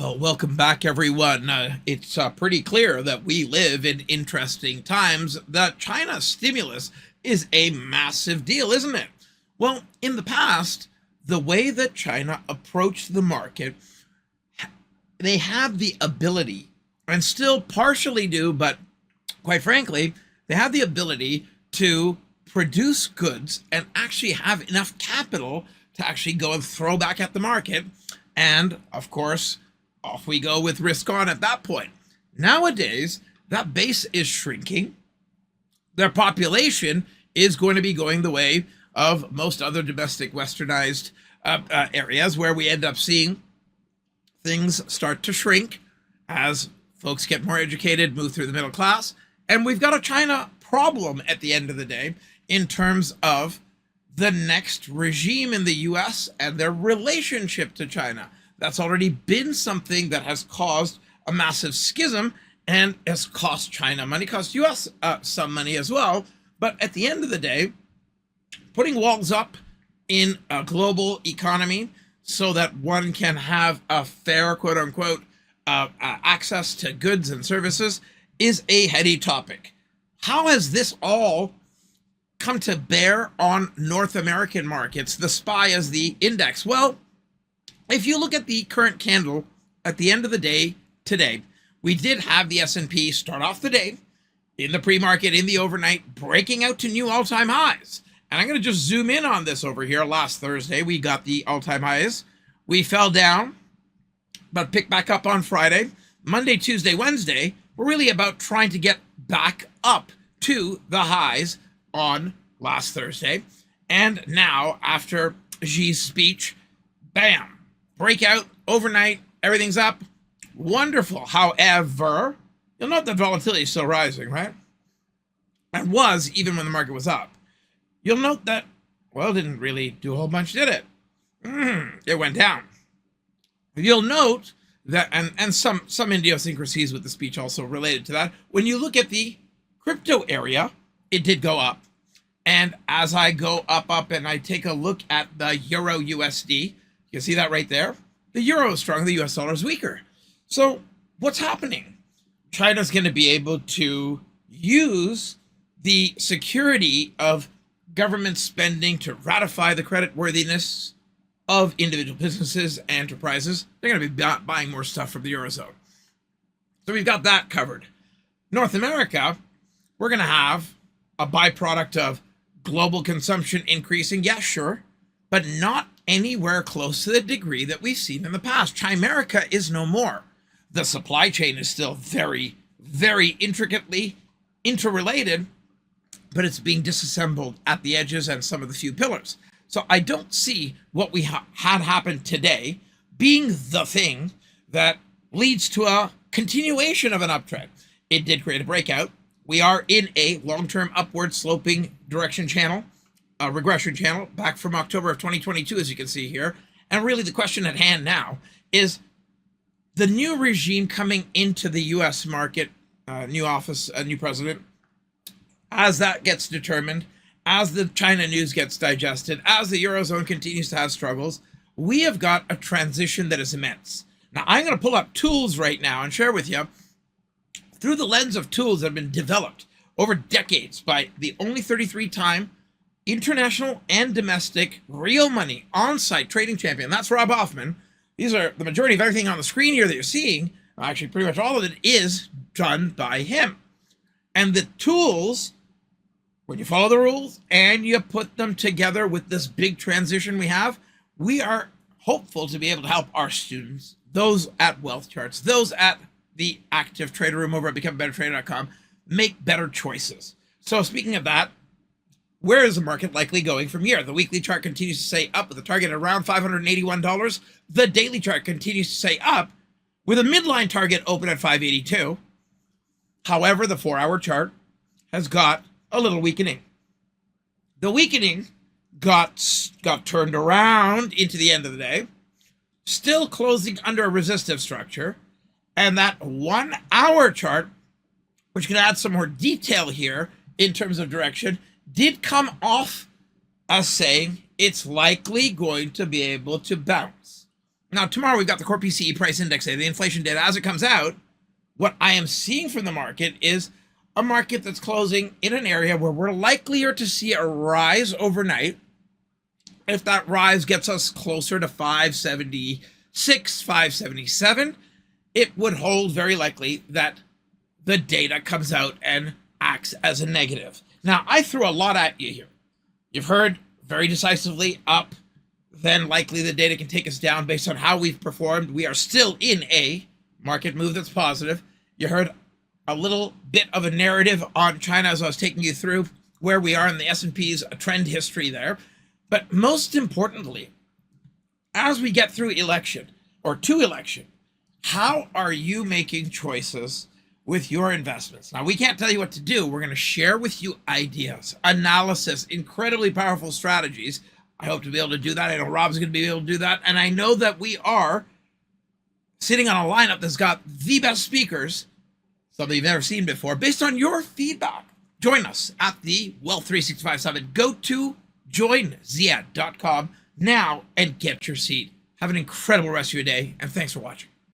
Well, welcome back, everyone. It's pretty clear that we live in interesting times. The China stimulus is a massive deal, isn't it? Well, in the past, the way that China approached the market, they have the ability, and still partially do, but quite frankly, they have the ability to produce goods and actually have enough capital to actually go and throw back at the market. And of course, off we go with risk on at that point. Nowadays, that base is shrinking. Their population is going to be going the way of most other domestic westernized areas, where we end up seeing things start to shrink as folks get more educated, move through the middle class. And we've got a China problem at the end of the day in terms of the next regime in the US and their relationship to China. That's already been something that has caused a massive schism and has cost China money, cost US some money as well. But at the end of the day, putting walls up in a global economy so that one can have a fair, quote unquote, access to goods and services is a heady topic. How has this all come to bear on North American markets, the SPY as the index? Well, if you look at the current candle at the end of the day today, we did have the S&P start off the day in the pre-market, in the overnight, breaking out to new all-time highs. And I'm going to just zoom in on this over here. Last Thursday, we got the all-time highs. We fell down, but picked back up on Friday. Monday, Tuesday, Wednesday, we're really about trying to get back up to the highs on last Thursday. And now, after Xi's speech, bam, breakout, overnight, everyth's up. Wonderful. However, you'll note that volatility is still rising, right? And was, even when the market was up. You'll note that, well, it didn't really do a whole bunch, did it? It went down. You'll note that, and some idiosyncrasies with the speech also related to that. When you look at the crypto area, it did go up. And as I go up, and I take a look at the Euro USD, you see that right there? The euro is strong, the US dollar is weaker. So what's happening? China's going to be able to use the security of government spending to ratify the creditworthiness of individual businesses and enterprises. They're going to be buying more stuff from the Eurozone. So we've got that covered. North America, we're going to have a byproduct of global consumption increasing. Yeah, sure, but not anywhere close to the degree that we've seen in the past. Chimerica is no more. The supply chain is still very, very intricately interrelated, but it's being disassembled at the edges and some of the few pillars. So I don't see what we had happen today being the thing that leads to a continuation of an uptrend. It did create a breakout. We are in a long-term upward sloping direction channel, a regression channel, back from October of 2022, as you can see here. And really the question at hand now is the new regime coming into the US market, new office, a new president, as that gets determined, as the China news gets digested, as the Eurozone continues to have struggles, we have got a transition that is immense. Now, I'm going to pull up tools right now and share with you, through the lens of tools that have been developed over decades by the only 33-time international and domestic real money on-site trading champion. That's Rob Hoffman. These are the majority of everything on the screen here that you're seeing. Actually, pretty much all of it is done by him. And the tools, when you follow the rules and you put them together with this big transition we are hopeful to be able to help our students, those at Wealth Charts, those at the active trader room over at becomebettertrader.com, make better choices. So speaking of that, where is the market likely going from here? The weekly chart continues to say up with a target around $581. The daily chart continues to say up with a midline target open at 582. However, the 4-hour chart has got a little weakening. The weakening got turned around into the end of the day, still closing under a resistive structure. And that 1-hour chart, which can add some more detail here in terms of direction, did come off as saying it's likely going to be able to bounce. Now, tomorrow we've got the core PCE price index data, the inflation data. As it comes out, what I am seeing from the market is a market that's closing in an area where we're likelier to see a rise overnight. If that rise gets us closer to 576, 577, it would hold very likely that the data comes out and acts as a negative. Now, I threw a lot at you here. You've heard very decisively up, then likely the data can take us down based on how we've performed. We are still in a market move that's positive. You heard a little bit of a narrative on China as I was taking you through where we are in the S&P's trend history there. But most importantly, as we get through election or to election, how are you making choices with your investments? Now, we can't tell you what to do. We're going to share with you ideas, analysis, incredibly powerful strategies. I hope to be able to do that. I know Rob's going to be able to do that. And I know that we are sitting on a lineup that's got the best speakers, something you've never seen before, based on your feedback. Join us at the Wealth 365 Summit. Go to joinziad.com now and get your seat. Have an incredible rest of your day, and thanks for watching.